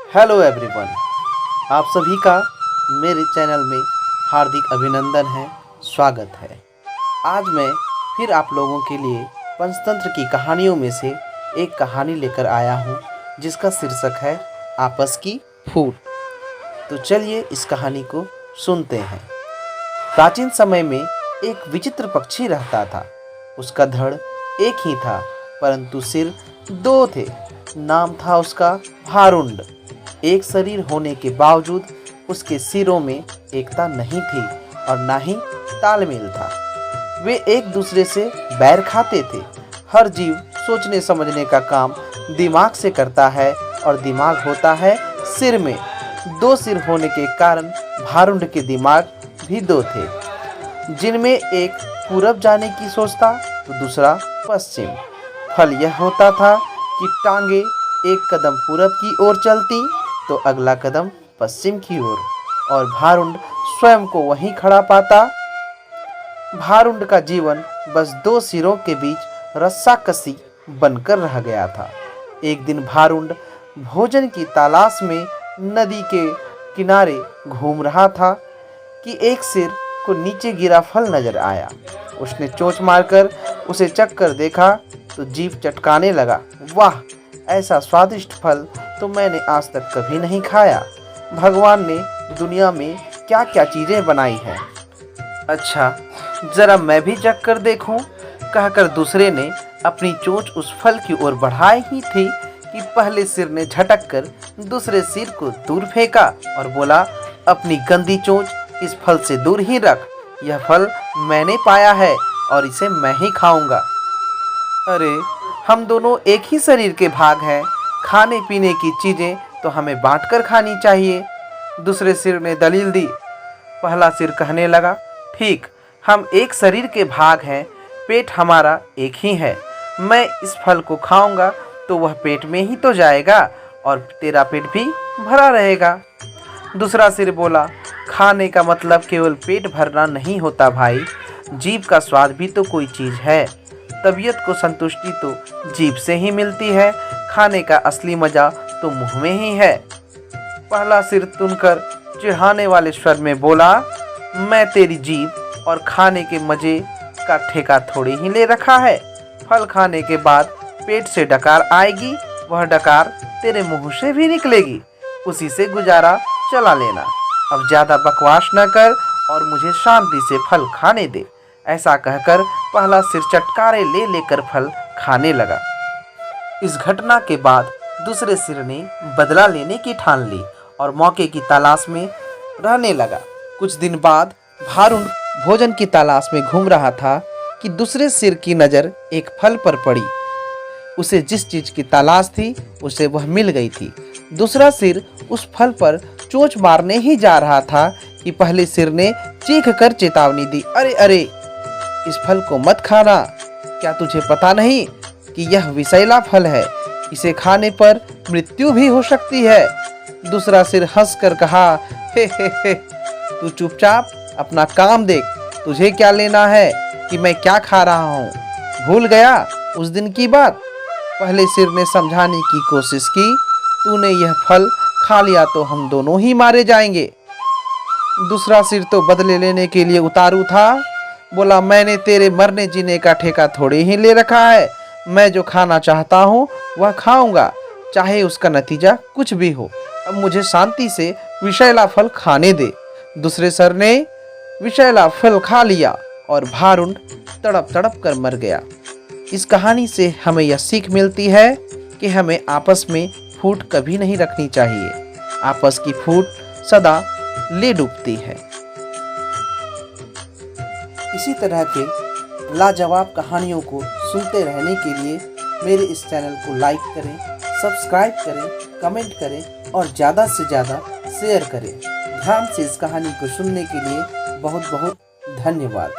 Hello everyone, आप सभी का मेरे चैनल में हार्दिक अभिनंदन है, स्वागत है। आज मैं फिर आप लोगों के लिए पंचतंत्र की कहानियों में से एक कहानी लेकर आया हूँ, जिसका शीर्षक है आपस की फूट। तो चलिए इस कहानी को सुनते हैं। प्राचीन समय में एक विचित्र पक्षी रहता था। उसका धड़ एक ही था, परंतु सिर दो थे। नाम था उसका भारुंड। एक शरीर होने के बावजूद उसके सिरों में एकता नहीं थी और ना ही तालमेल था। वे एक दूसरे से बैर खाते थे। हर जीव सोचने समझने का काम दिमाग से करता है और दिमाग होता है सिर में। दो सिर होने के कारण भारुंड के दिमाग भी दो थे, जिनमें एक पूरब जाने की सोचता तो दूसरा पश्चिम। फल यह होता था कि टांगे एक कदम पूरब की ओर चलती तो अगला कदम पश्चिम की ओर, और भारुंड स्वयं को वहीं खड़ा पाता। भारुंड का जीवन बस दो सिरों के बीच रस्साकसी बनकर रह गया था। एक दिन भारुंड भोजन की तलाश में नदी के किनारे घूम रहा था कि एक सिर को नीचे गिरा फल नजर आया। उसने चोंच मारकर उसे चखकर देखा तो जीभ चटकाने लगा। वाह, ऐसा स्वादिष्ट फल तो मैंने आज तक कभी नहीं खाया। भगवान ने दुनिया में क्या क्या चीज़ें बनाई हैं। अच्छा, ज़रा मैं भी चख कर देखूं, कहकर दूसरे ने अपनी चोंच उस फल की ओर बढ़ाई ही थी कि पहले सिर ने झटक कर दूसरे सिर को दूर फेंका और बोला, अपनी गंदी चोंच इस फल से दूर ही रख। यह फल मैंने पाया है और इसे मैं ही खाऊंगा। अरे, हम दोनों एक ही शरीर के भाग हैं। खाने पीने की चीज़ें तो हमें बांटकर खानी चाहिए। दूसरे सिर ने दलील दी। पहला सिर कहने लगा, ठीक, हम एक शरीर के भाग हैं। पेट हमारा एक ही है। मैं इस फल को खाऊंगा तो वह पेट में ही तो जाएगा और तेरा पेट भी भरा रहेगा। दूसरा सिर बोला, खाने का मतलब केवल पेट भरना नहीं होता भाई। जीभ का स्वाद भी तो कोई चीज़ है। तबीयत को संतुष्टि तो जीभ से ही मिलती है। खाने का असली मज़ा तो मुंह में ही है। पहला सिर तुनकर चिढ़ाने वाले स्वर में बोला, मैं तेरी जीभ और खाने के मज़े का ठेका थोड़ी ही ले रखा है। फल खाने के बाद पेट से डकार आएगी, वह डकार तेरे मुंह से भी निकलेगी। उसी से गुजारा चला लेना। अब ज़्यादा बकवास न कर और मुझे शांति से फल खाने दे। ऐसा कहकर पहला सिर चटकारे ले लेकर फल खाने लगा। इस घटना के बाद दूसरे सिर ने बदला लेने की ठान ली और मौके की तलाश में रहने लगा। कुछ दिन बाद भारुंड भोजन की तलाश में घूम रहा था कि दूसरे सिर की नज़र एक फल पर पड़ी। उसे जिस चीज़ की तलाश थी उसे वह मिल गई थी। दूसरा सिर उस फल पर चोंच मारने ही जा रहा था कि पहले सिर ने चीख कर चेतावनी दी, अरे अरे, इस फल को मत खाना। क्या तुझे पता नहीं कि यह विषैला फल है? इसे खाने पर मृत्यु भी हो सकती है। दूसरा सिर हंसकर कहा, हे, तू चुपचाप अपना काम देख। तुझे क्या लेना है कि मैं क्या खा रहा हूँ? भूल गया उस दिन की बात? पहले सिर ने समझाने की कोशिश की, तूने यह फल खा लिया तो हम दोनों ही मारे जाएंगे। दूसरा सिर तो बदले लेने के लिए उतारू था। बोला, मैंने तेरे मरने जीने का ठेका थोड़ी ही ले रखा है। मैं जो खाना चाहता हूँ वह खाऊंगा, चाहे उसका नतीजा कुछ भी हो। अब मुझे शांति से विषैला फल खाने दे। दूसरे सर ने विषैला फल खा लिया और भारुंड तड़प तड़प कर मर गया। इस कहानी से हमें यह सीख मिलती है कि हमें आपस में फूट कभी नहीं रखनी चाहिए। आपस की फूट सदा ले डूबती है। इसी तरह के लाजवाब कहानियों को सुनते रहने के लिए मेरे इस चैनल को लाइक करें, सब्सक्राइब करें, कमेंट करें और ज़्यादा से ज़्यादा शेयर करें। ध्यान से इस कहानी को सुनने के लिए बहुत बहुत धन्यवाद।